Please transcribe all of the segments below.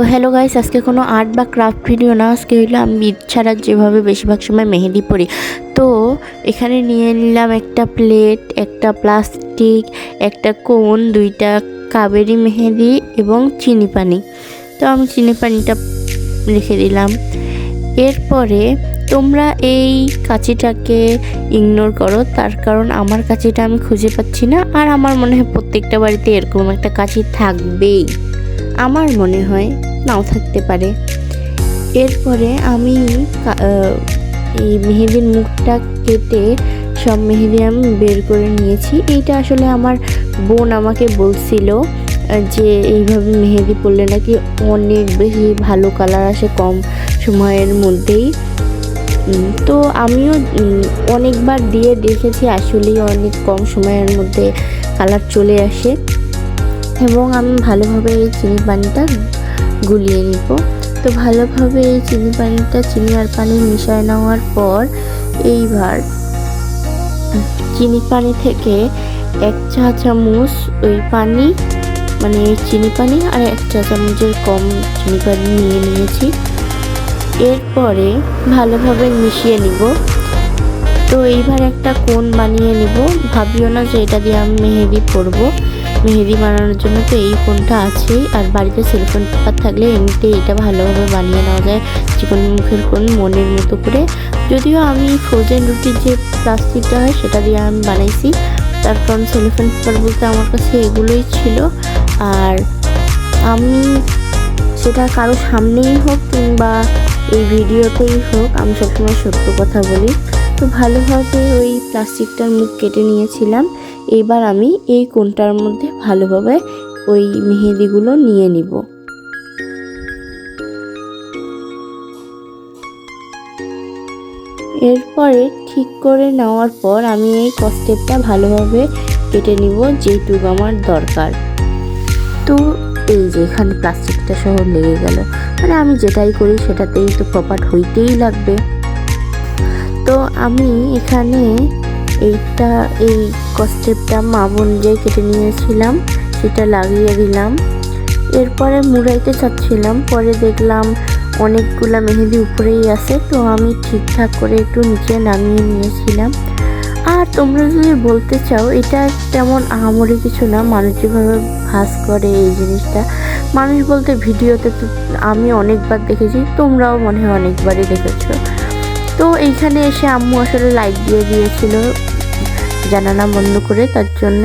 তো hello guys, আজকে কোনো আর্ট বা ক্রাফট ভিডিও না, আজকে হইলো আমি ঈদ ছাড়া যেভাবে বেশিরভাগ সময় মেহেদি পরি। তো এখানে নিয়ে নিলাম একটা প্লেট, একটা প্লাস্টিক, একটা কোন, দুইটা কাবেরি মেহেদি এবং চিনি পানি। তো আমি চিনি পানিটা রেখে দিলাম। এরপরে তোমরা এই কাঁচিটাকে ইগনোর করো, তার কারণ আমার কাঁচিটা আমি খুঁজে পাচ্ছি না। আর আমার মনে হয় প্রত্যেকটা বাড়িতে এরকম একটা কাঁচি থাকবেই, আমার মনে হয় নাও থাকতে পারে। এরপরে আমি এই মেহেদির মুখটা কেটে সব মেহেদি আমি বের করে নিয়েছি। এইটা আসলে আমার বোন আমাকে বলছিল যে এইভাবে মেহেদি পরলে নাকি অনেক বেশি ভালো কালার আসে কম সময়ের মধ্যেই। তো আমিও অনেকবার দিয়ে দেখেছি, আসলেই অনেক কম সময়ের মধ্যে কালার চলে আসে। এবং আমি ভালোভাবে এই চিনি পানিটা গুলিয়ে নিব। তো ভালোভাবে এই চিনি পানিটা চিনি আর পানি মিশিয়ে নেওয়ার পর এইবার চিনি পানি থেকে 1 চা চামচ ওই পানি, মানে চিনি পানি আর 1 চা চামচের কম চিনি পানি নিয়ে নিয়েছি। এরপরে ভালোভাবে মিশিয়ে নিব। তো এইবার একটা কোন বানিয়ে নিব। ভাবিও না যে এটা দিয়ে আমি মেহেদি পরবো। মেহেদি বানানোর জন্য তো এই কোনটা আছেই, আর বাড়িতে সিলিকন পেপার থাকলে এমনিতেই এটা ভালোভাবে বানিয়ে নেওয়া যায় চিকন মুখের কোন মনের মতো করে। যদিও আমি ফ্রোজেন রুটির যে প্লাস্টিকটা হয় সেটা দিয়ে আমি বানাইছি, তার কারণ সিলিকন পেপার বলতে আমার কাছে এগুলোই ছিল। আর আমি সেটা কারো সামনেই হোক কিংবা এই ভিডিওতেই হোক, আমি সবসময় সত্য কথা বলি। তো ভালোভাবে ওই প্লাস্টিকটার মুখ কেটে নিয়েছিলাম। এইবার আমি এই কোনটার মধ্যে ভালোভাবে ওই মেহেদিগুলো নিয়ে নিব। এরপরে ঠিক করে নেওয়ার পর আমি এই কস্টেপটা ভালোভাবে কেটে নিব যেটুকু আমার দরকার। তো এই যে এখানে প্লাস্টিকটা সহ লেগে গেল, মানে আমি যেটাই করি সেটাতেই তো প্রপার হইতেই লাগবে। তো আমি এখানে এই কস্টেপটা মাবন যে কেটে নিয়েছিলাম সেটা লাগিয়ে দিলাম। এরপরে মুড়াইতে চাচ্ছিলাম, পরে দেখলাম অনেকগুলা মেহেদি উপরেই আছে, তো আমি ঠিকঠাক করে একটু নিচে নামিয়ে নিয়েছিলাম। আর তোমরা যদি বলতে চাও এটা তেমন আহামরি কিছু না, মানুষ যেভাবে ভাস করে এই জিনিসটা, মানুষ বলতে ভিডিওতে তো আমি অনেকবার দেখেছি, তোমরাও মনে হয় অনেকবারই দেখেছো। তো এইখানে এসে আম্মু আসলে লাইট দিয়ে দিয়েছিল জানালা বন্ধ করে, তার জন্য।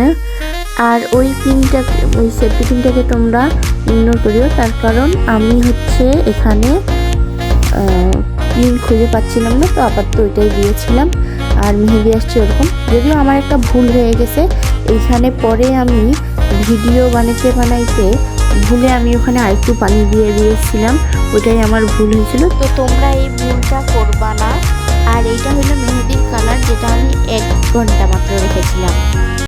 আর ওই পিনটাকে, ওই সেফটি পিনটাকে তোমরা ইগনোর করিও, তার কারণ আমি এখানে পিন খুঁজে পাচ্ছিলাম না, তো আপাতত ওইটাই দিয়েছিলাম। আর মেহেদি আসছে ওরকম। যদিও আমার একটা ভুল হয়ে গেছে এইখানে, পরে আমি ভিডিও বানাইতে ভুলে আমি ওখানে আরেকটু পানি দিয়ে দিয়েছিলাম, ওইটাই আমার ভুল হয়েছিল। তো তোমরা এই ভুলটা করবা না। আর এইটা হলো মেহেদির কালার, যেটা আমি 1 ঘন্টা মাত্র রেখেছিলাম।